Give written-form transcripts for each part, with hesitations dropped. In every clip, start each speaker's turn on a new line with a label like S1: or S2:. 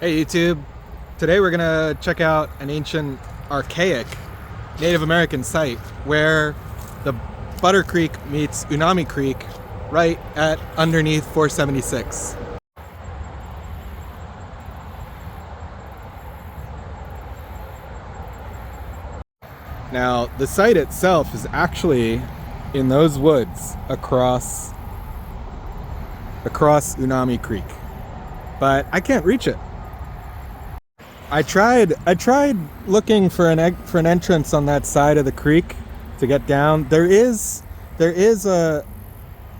S1: Hey YouTube, today we're gonna check out an ancient archaic Native American site where the Butter Creek meets Unami Creek right at underneath 476. Now the site itself is actually in those woods across Unami Creek, but I can't reach it. I tried looking for an entrance on that side of the creek to get down. There is a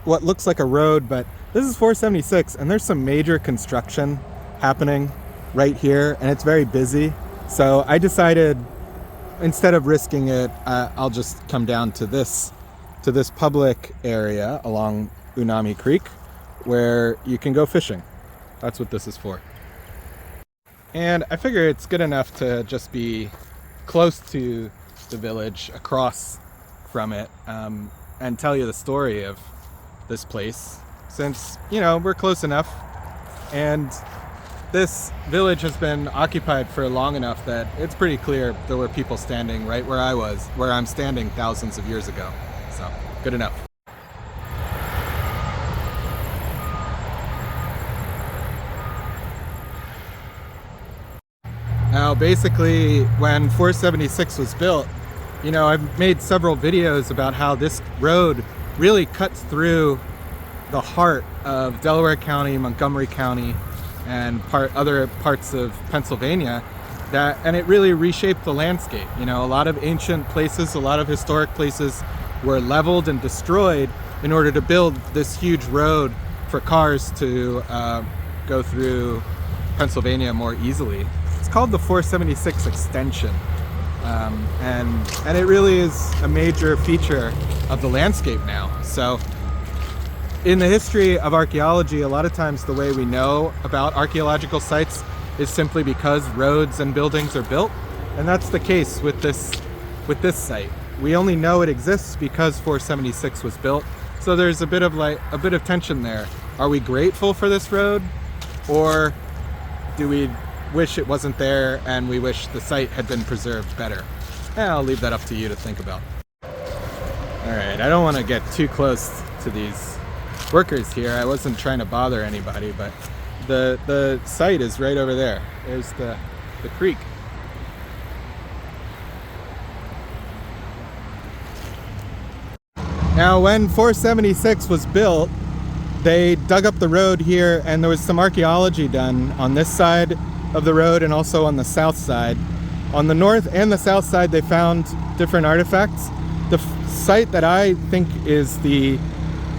S1: what looks like a road, but this is 476 and there's some major construction happening right here and it's very busy. So I decided instead of risking it, I'll just come down to this public area along Unami Creek where you can go fishing. That's what this is for. And I figure it's good enough to just be close to the village, across from it, and tell you the story of this place, since, you know, we're close enough and this village has been occupied for long enough that it's pretty clear there were people standing right where I'm standing thousands of years ago. So, good enough. Now, basically, when 476 was built, you know, I've made several videos about how this road really cuts through the heart of Delaware County, Montgomery County, and other parts of Pennsylvania, and it really reshaped the landscape. You know, a lot of ancient places, a lot of historic places were leveled and destroyed in order to build this huge road for cars to go through Pennsylvania more easily. It's called the 476 extension, and it really is a major feature of the landscape now. So in the history of archaeology, a lot of times the way we know about archaeological sites is simply because roads and buildings are built, and that's the case with this site. We only know it exists because 476 was built. So there's a bit of tension there. Are we grateful for this road, or do we wish it wasn't there and we wish the site had been preserved better? I'll leave that up to you to think about. Alright, I don't want to get too close to these workers here. I wasn't trying to bother anybody, but the site is right over there. There's the creek. Now, when 476 was built, they dug up the road here and there was some archaeology done on this side of the road and also on the south side. On the north and the south side, they found different artifacts. The site that I think is the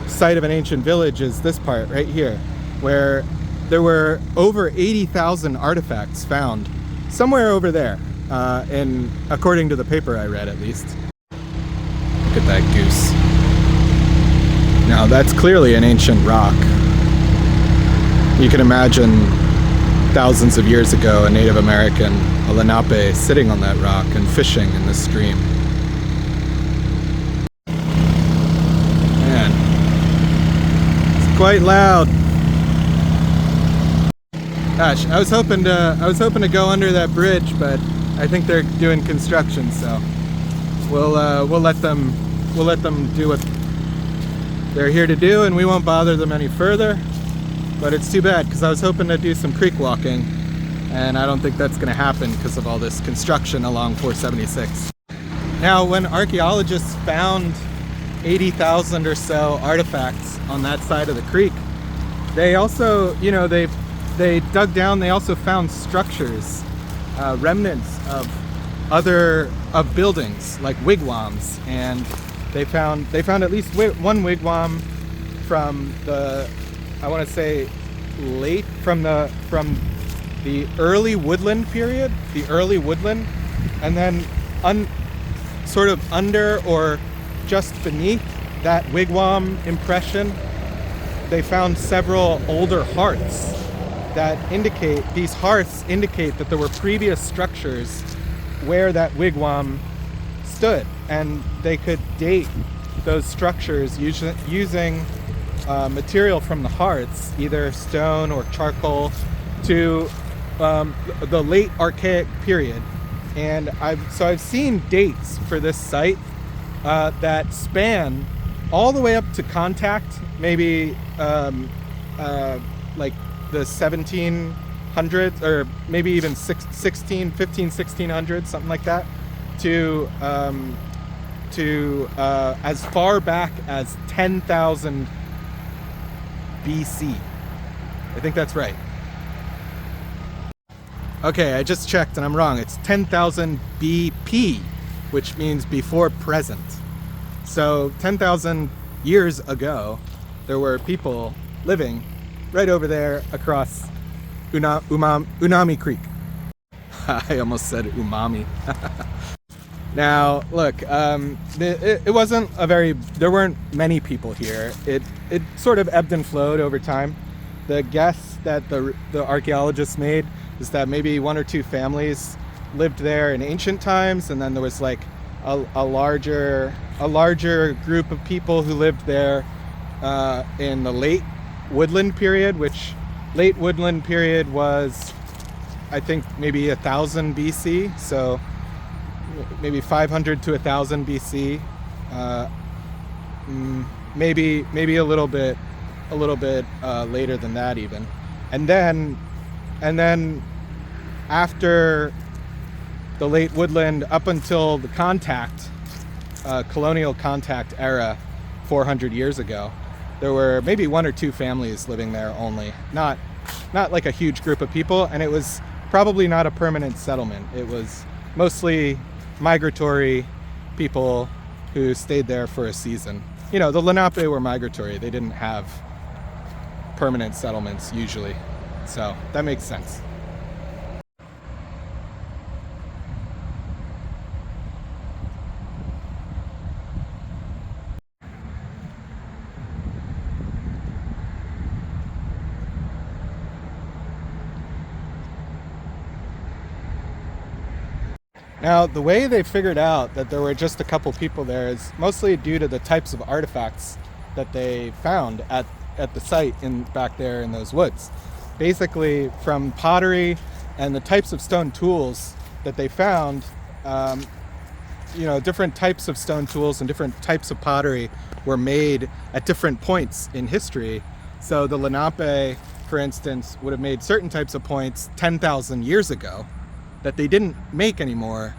S1: site of an ancient village is this part right here, where there were over 80,000 artifacts found somewhere over there, and according to the paper I read, at least. Look at that goose. Now that's clearly an ancient rock. You can imagine thousands of years ago a Native American, a Lenape, sitting on that rock and fishing in the stream. Man, it's quite loud. Gosh, I was hoping to go under that bridge, but I think they're doing construction, so we'll let them do what they're here to do, and we won't bother them any further. But it's too bad, because I was hoping to do some creek walking, and I don't think that's going to happen because of all this construction along 476. Now, when archaeologists found 80,000 or so artifacts on that side of the creek, they also, you know, they dug down. They also found structures, remnants of buildings like wigwams, and they found at least one wigwam from the, I want to say, from the early woodland period, and then sort of under or just beneath that wigwam impression, they found several older hearths that indicate that there were previous structures where that wigwam stood, and they could date those structures using material from the hearths, either stone or charcoal, to the late Archaic period, and I've seen dates for this site that span all the way up to contact, maybe like the 1700s, or maybe even 1600s, something like that, to as far back as 10,000 BC. I think that's right. Okay, I just checked and I'm wrong. It's 10,000 BP, which means before present. So 10,000 years ago, there were people living right over there across Unami Creek. I almost said umami. Now, look, it wasn't there weren't many people here. It sort of ebbed and flowed over time. The guess that the archaeologists made is that maybe one or two families lived there in ancient times, and then there was like a larger group of people who lived there in the late woodland period, which late woodland period was, I think, maybe 1000 BC, so maybe 500 to 1000 BC, maybe a little bit later than that even, and then after the late woodland up until the colonial contact era 400 years ago, there were maybe one or two families living there only, not like a huge group of people, and it was probably not a permanent settlement. It was mostly migratory people who stayed there for a season. You know, the Lenape were migratory. They didn't have permanent settlements usually, so that makes sense. Now, the way they figured out that there were just a couple people there is mostly due to the types of artifacts that they found at the site back there in those woods. Basically, from pottery and the types of stone tools that they found, different types of stone tools and different types of pottery were made at different points in history. So the Lenape, for instance, would have made certain types of points 10,000 years ago that they didn't make anymore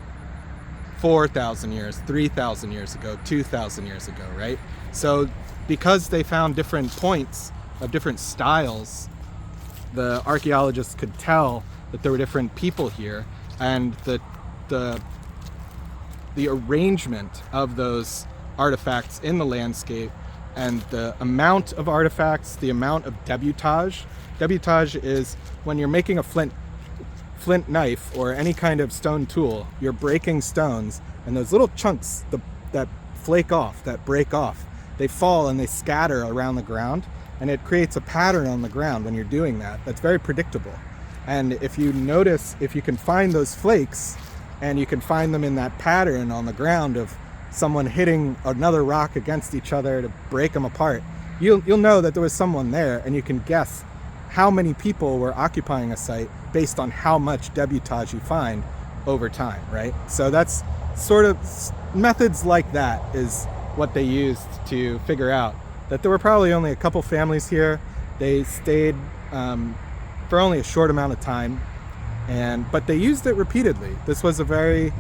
S1: 4,000 years, 3,000 years ago, 2,000 years ago, right? So because they found different points of different styles, the archaeologists could tell that there were different people here, and the arrangement of those artifacts in the landscape and the amount of artifacts, the amount of debutage. Debutage is when you're making a flint knife or any kind of stone tool, you're breaking stones, and those little chunks that flake off, that break off, they fall and they scatter around the ground, and it creates a pattern on the ground when you're doing that that's very predictable. And if you can find those flakes and you can find them in that pattern on the ground of someone hitting another rock against each other to break them apart, you'll know that there was someone there, and you can guess how many people were occupying a site based on how much debutage you find over time, right? So that's sort of methods like that is what they used to figure out that there were probably only a couple families here. They stayed for only a short amount of time, but they used it repeatedly. This was a very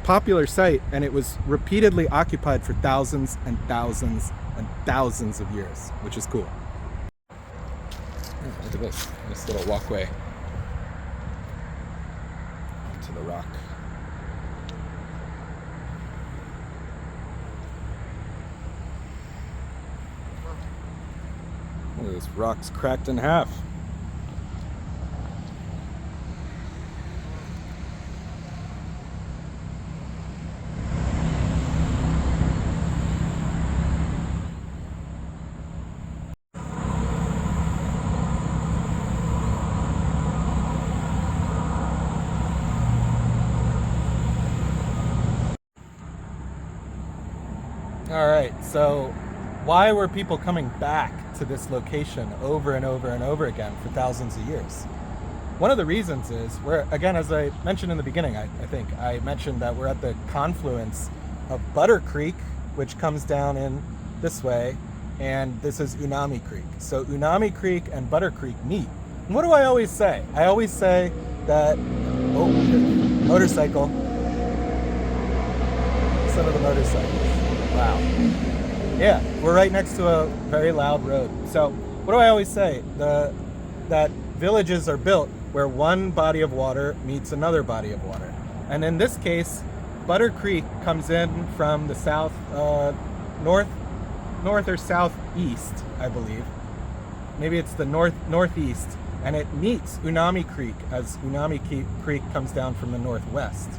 S1: popular site, and it was repeatedly occupied for thousands and thousands and thousands of years, which is cool. Look at this little walkway to the rock. Look at this rock's cracked in half. All right, so why were people coming back to this location over and over and over again for thousands of years? one of the reasons is we're, again, as I mentioned in the beginning, I think I mentioned that we're at the confluence of Butter Creek, which comes down in this way, and this is Unami Creek. So Unami Creek and Butter Creek meet. And what do I always say? I always say that, oh, motorcycle. Some of the motorcycles. Wow. Yeah, we're right next to a very loud road. So what do I always say? That villages are built where one body of water meets another body of water. And in this case, Butter Creek comes in from the south, north or southeast, I believe. Maybe it's the northeast, and it meets Unami Creek as Unami Creek comes down from the northwest.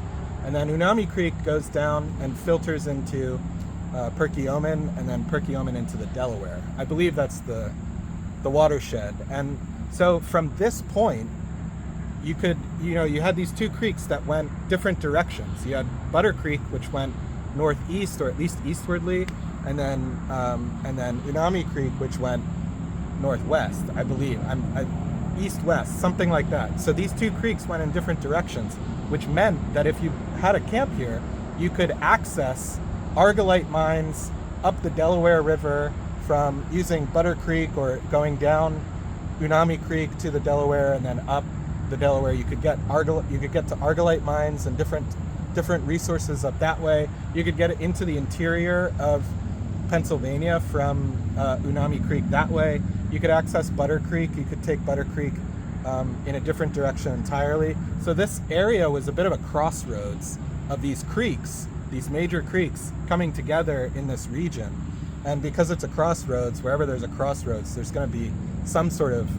S1: And then Unami Creek goes down and filters into Perkiomen, and then Perkiomen into the Delaware. I believe that's the watershed. And so from this point, you had these two creeks that went different directions. You had Butter Creek, which went northeast, or at least eastwardly, and then Unami Creek, which went northwest, I believe. East-west, something like that. So these two creeks went in different directions, which meant that if you had a camp here, you could access argillite mines up the Delaware River from using Butter Creek, or going down Unami Creek to the Delaware, and then up the Delaware. You could get to argillite mines and different resources up that way. You could get it into the interior of Pennsylvania from Unami Creek that way. You could access Butter Creek. You could take Butter Creek in a different direction entirely. So this area was a bit of a crossroads of these creeks, these major creeks coming together in this region. And because it's a crossroads, wherever there's a crossroads, there's going to be some sort of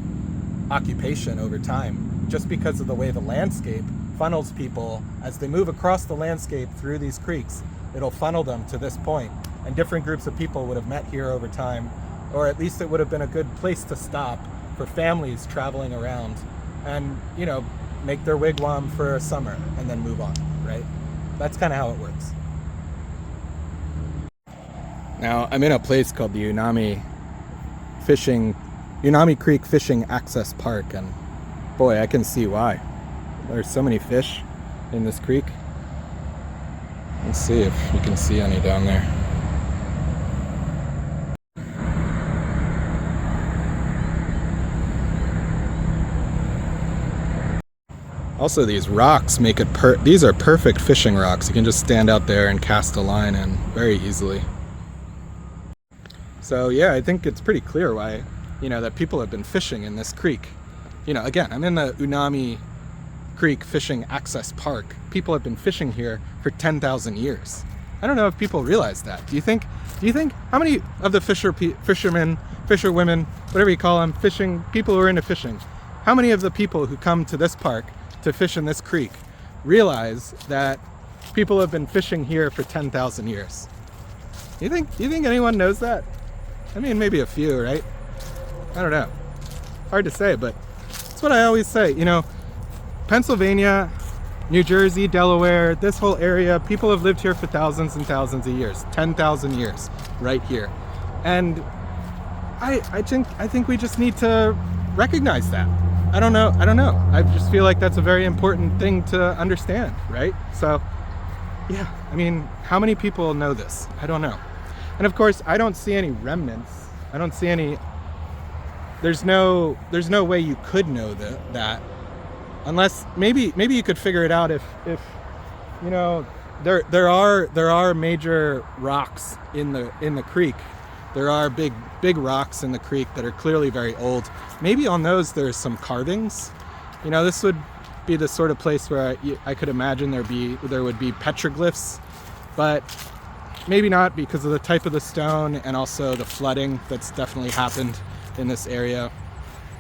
S1: occupation over time, just because of the way the landscape funnels people. As they move across the landscape through these creeks, it'll funnel them to this point. And different groups of people would have met here over time, or at least it would have been a good place to stop for families traveling around and, make their wigwam for a summer and then move on, right? That's kind of how it works. Now, I'm in a place called the Unami Creek Fishing Access Park, and boy, I can see why. There's so many fish in this creek. Let's see if you can see any down there. Also, these rocks make it these are perfect fishing rocks. You can just stand out there and cast a line in very easily. So yeah, I think it's pretty clear why, that people have been fishing in this creek. Again, I'm in the Unami Creek Fishing Access Park. People have been fishing here for 10,000 years. I don't know if people realize that. Do you think how many of the fishermen, fisherwomen, whatever you call them, people who are into fishing, how many of the people who come to this park to fish in this creek realize that people have been fishing here for 10,000 years? Do you think anyone knows that? I mean, maybe a few, right? I don't know. Hard to say, but that's what I always say. Pennsylvania, New Jersey, Delaware, this whole area, people have lived here for thousands and thousands of years, 10,000 years right here. And I think we just need to recognize that. I don't know. I just feel like that's a very important thing to understand, right? So, yeah, I mean, how many people know this? I don't know. And of course, I don't see any remnants. I don't see any. There's no way you could know that, unless maybe you could figure it out if there are major rocks in the creek. There are big rocks in the creek that are clearly very old. Maybe on those there's some carvings. This would be the sort of place where I could imagine there would be petroglyphs, but maybe not, because of the type of the stone and also the flooding that's definitely happened in this area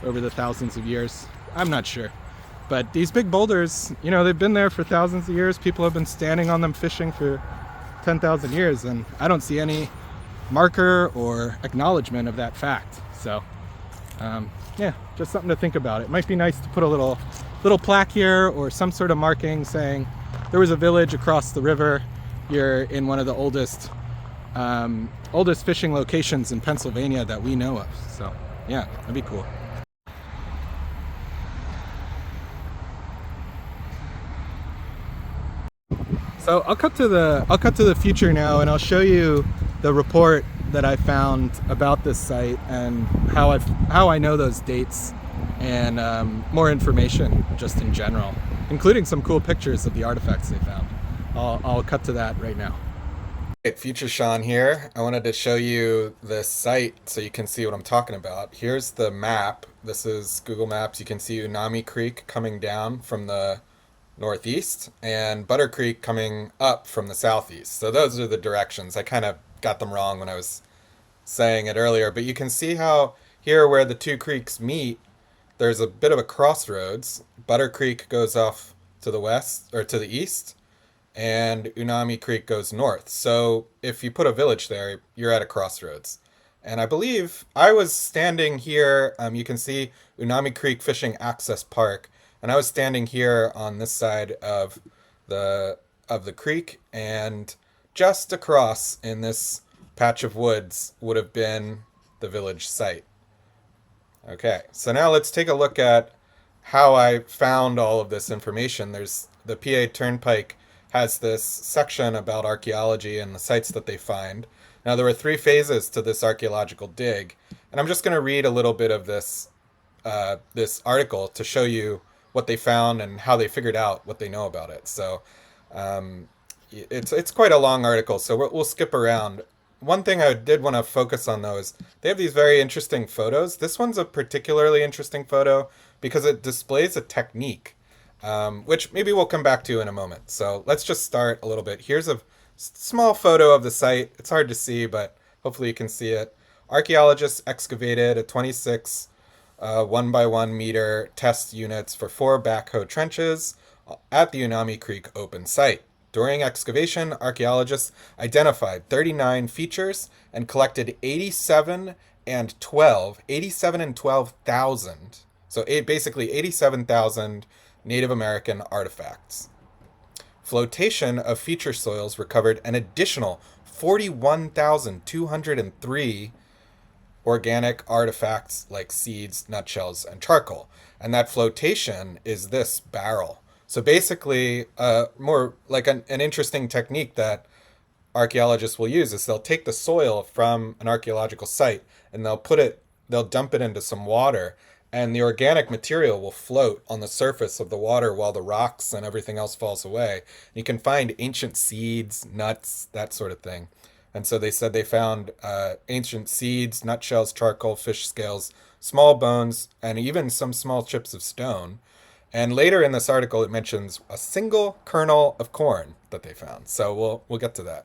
S1: over the thousands of years. I'm not sure. But these big boulders, they've been there for thousands of years. People have been standing on them fishing for 10,000 years, and I don't see any marker or acknowledgement of that fact. So, yeah, just something to think about. It might be nice to put a little plaque here, or some sort of marking saying there was a village across the river. You're in one of the oldest fishing locations in Pennsylvania that we know of. So, yeah, that'd be cool. So I'll cut to the future now, and I'll show you the report that I found about this site and how I know those dates, and more information just in general, including some cool pictures of the artifacts they found. I'll cut to that right now. Hey, Future Sean here. I wanted to show you this site so you can see what I'm talking about. Here's the map. This is Google Maps. You can see Unami Creek coming down from the northeast and Butter Creek coming up from the southeast. So those are the directions. I kind of got them wrong when I was saying it earlier, but you can see how here where the two creeks meet, there's a bit of a crossroads. Butter Creek goes off to the west or to the east, and Unami Creek goes north. So if you put a village there, you're at a crossroads. And I believe I was standing here, you can see Unami Creek Fishing Access Park, and I was standing here on this side of the creek, and just across in this patch of woods would have been the village site. Okay, so now let's take a look at how I found all of this information. There's the PA Turnpike has this section about archaeology and the sites that they find. Now there were 3 phases to this archaeological dig, and I'm just going to read a little bit of this this article to show you what they found and how they figured out what they know about it. So it's quite a long article, so we'll skip around. One thing I did want to focus on, though, is they have these very interesting photos. This one's a particularly interesting photo because it displays a technique, which maybe we'll come back to in a moment. So let's just start a little bit. Here's a small photo of the site. It's hard to see, but hopefully you can see it. Archaeologists excavated a 26 1 by 1 meter test units for 4 backhoe trenches at the Unami Creek open site. During excavation, archaeologists identified 39 features and collected 87 and 12,000. So basically 87,000 Native American artifacts. Flotation of feature soils recovered an additional 41,203 organic artifacts like seeds, nutshells, and charcoal. And that flotation is this barrel. So basically, more like an interesting technique that archaeologists will use is they'll take the soil from an archaeological site and they'll dump it into some water, and the organic material will float on the surface of the water while the rocks and everything else falls away. You can find ancient seeds, nuts, that sort of thing. And so they said they found ancient seeds, nutshells, charcoal, fish scales, small bones, and even some small chips of stone. And later in this article, it mentions a single kernel of corn that they found. So we'll get to that.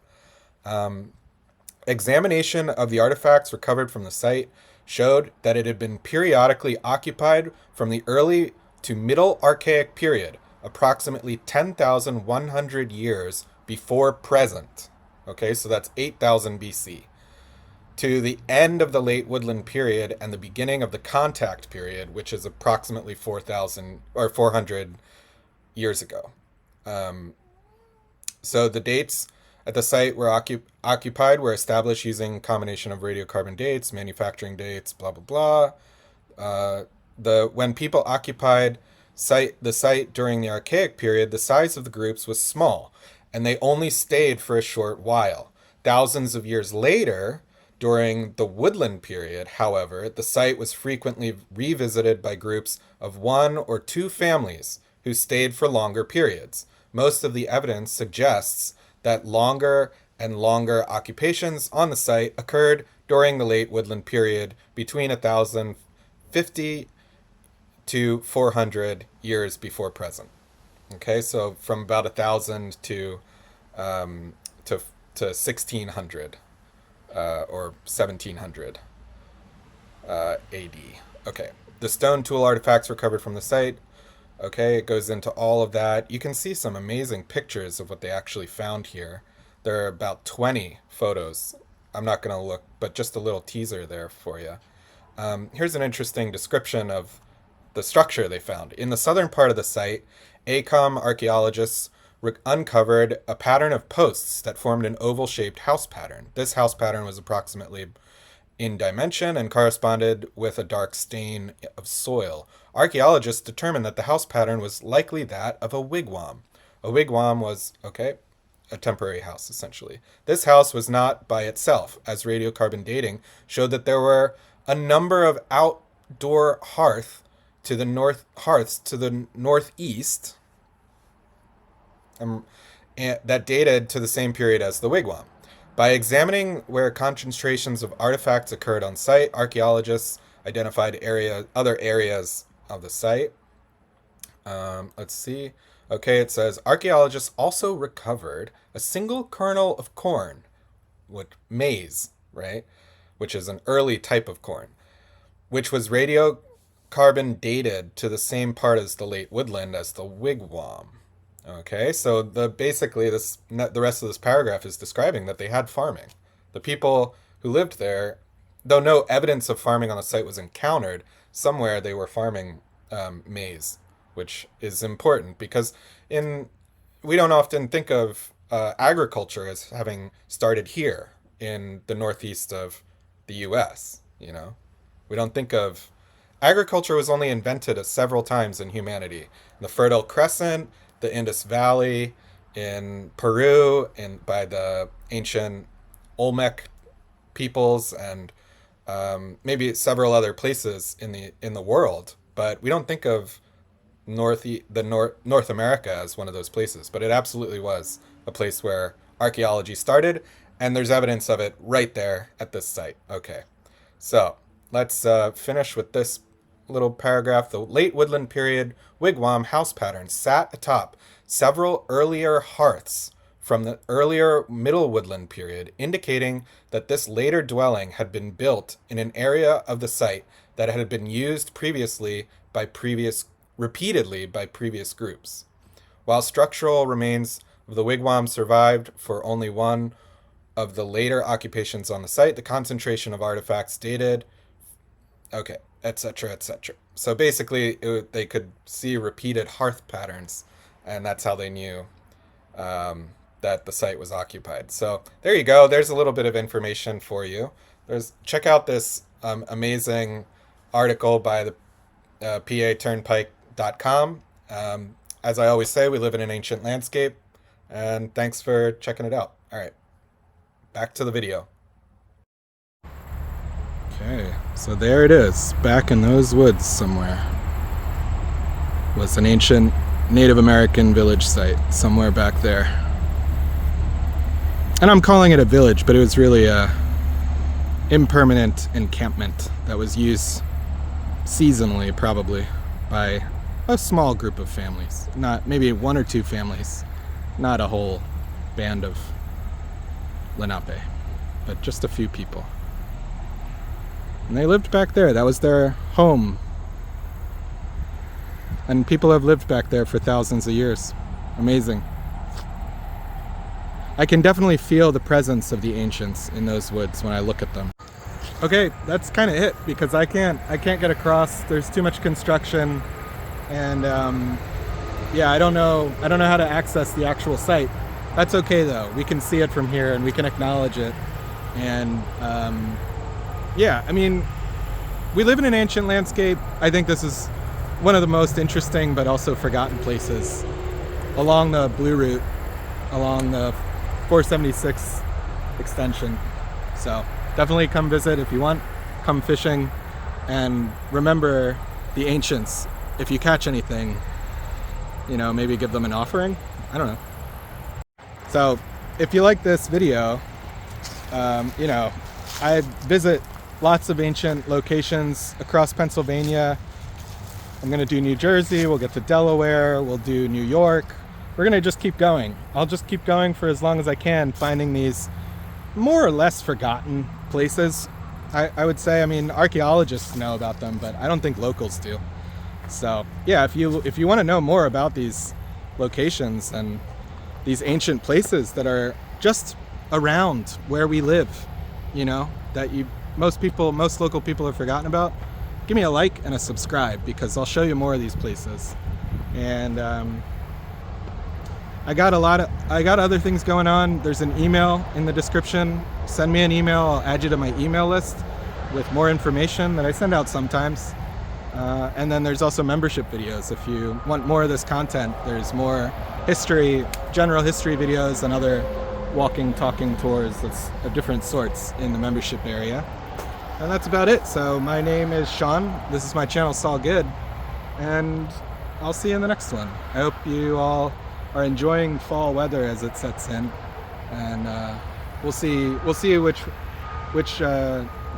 S1: Examination of the artifacts recovered from the site showed that it had been periodically occupied from the early to middle Archaic period, approximately 10,100 years before present. Okay, so that's 8,000 BC. To the end of the late woodland period and the beginning of the contact period, which is approximately 4,000 or 400 years ago. So the dates at the site were occupied were established using a combination of radiocarbon dates, manufacturing dates, blah blah blah. When people occupied the site during the Archaic period, the size of the groups was small, and they only stayed for a short while. Thousands of years later, during the woodland period, however, the site was frequently revisited by groups of 1 or 2 families who stayed for longer periods. Most of the evidence suggests that longer and longer occupations on the site occurred during the late woodland period between 1,050 to 400 years before present. Okay, so from about 1,000 to 1,600 or 1,700 AD. Okay, the stone tool artifacts recovered from the site. Okay, it goes into all of that. You can see some amazing pictures of what they actually found here. There are about 20 photos. I'm not going to look, but just a little teaser there for you. Here's an interesting description of the structure they found. In the southern part of the site, ACOM archaeologists uncovered a pattern of posts that formed an oval-shaped house pattern. This house pattern was approximately in dimension and corresponded with a dark stain of soil. Archaeologists determined that the house pattern was likely that of a wigwam. A wigwam was, okay, a temporary house, essentially. This house was not by itself, as radiocarbon dating showed that there were a number of outdoor hearths to the northeast, and that dated to the same period as the wigwam. By examining where concentrations of artifacts occurred on site, archaeologists identified other areas of the site. Let's see. Okay, it says archaeologists also recovered a single kernel of corn, maize, right? Which is an early type of corn, which was radiocarbon dated to the same part as the late woodland as the wigwam. Okay, so basically the rest of this paragraph is describing that they had farming. The people who lived there, though no evidence of farming on the site was encountered, somewhere they were farming maize, which is important because we don't often think of agriculture as having started here in the northeast of the U.S. We don't think of agriculture was only invented several times in humanity. The Fertile Crescent, the Indus Valley, in Peru, by the ancient Olmec peoples, and maybe several other places in the world. But we don't think of North America as one of those places. But it absolutely was a place where archaeology started, and there's evidence of it right there at this site. Okay, so let's finish with this little paragraph. The late woodland period wigwam house patterns sat atop several earlier hearths from the earlier middle woodland period, indicating that this later dwelling had been built in an area of the site that had been used repeatedly by previous groups. While structural remains of the wigwam survived for only one of the later occupations on the site, the concentration of artifacts dated, etc., etc. So basically, they could see repeated hearth patterns, and that's how they knew that the site was occupied. So there you go. There's a little bit of information for you. Check out this amazing article by the paturnpike.com. As I always say, we live in an ancient landscape, and thanks for checking it out. All right, back to the video. Okay, so there it is, back in those woods somewhere. Was an ancient Native American village site, somewhere back there. And I'm calling it a village, but it was really a impermanent encampment that was used seasonally, probably, by a small group of families. Not maybe one or two families, not a whole band of Lenape, but just a few people. And they lived back there. That was their home. And people have lived back there for thousands of years. Amazing. I can definitely feel the presence of the ancients in those woods when I look at them. Okay, that's kind of it, because I can't get across. There's too much construction, and yeah, I don't know how to access the actual site. That's okay though. We can see it from here, and we can acknowledge it. And yeah, I mean, we live in an ancient landscape. I think this is one of the most interesting but also forgotten places along the Blue Route, along the 476 extension. So definitely come visit if you want, come fishing, and remember the ancients. If you catch anything, maybe give them an offering. I don't know. So if you like this video, I visit lots of ancient locations across Pennsylvania. I'm gonna do New Jersey, we'll get to Delaware, we'll do New York. We're gonna just keep going. I'll just keep going for as long as I can, finding these more or less forgotten places. I would say, archaeologists know about them, but I don't think locals do. So yeah, if you want to know more about these locations and these ancient places that are just around where we live, that most local people have forgotten about, give me a like and a subscribe, because I'll show you more of these places. And I got other things going on. There's an email in the description. Send me an email. I'll add you to my email list with more information that I send out sometimes. And then there's also membership videos. If you want more of this content, there's more history, general history videos and other walking, talking tours that's of different sorts in the membership area. And that's about it. So my name is Sean. This is my channel, Saul Good. And I'll see you in the next one. I hope you all are enjoying fall weather as it sets in. And we'll see which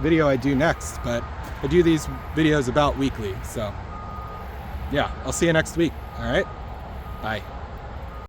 S1: video I do next, but I do these videos about weekly, so yeah, I'll see you next week. All right, bye.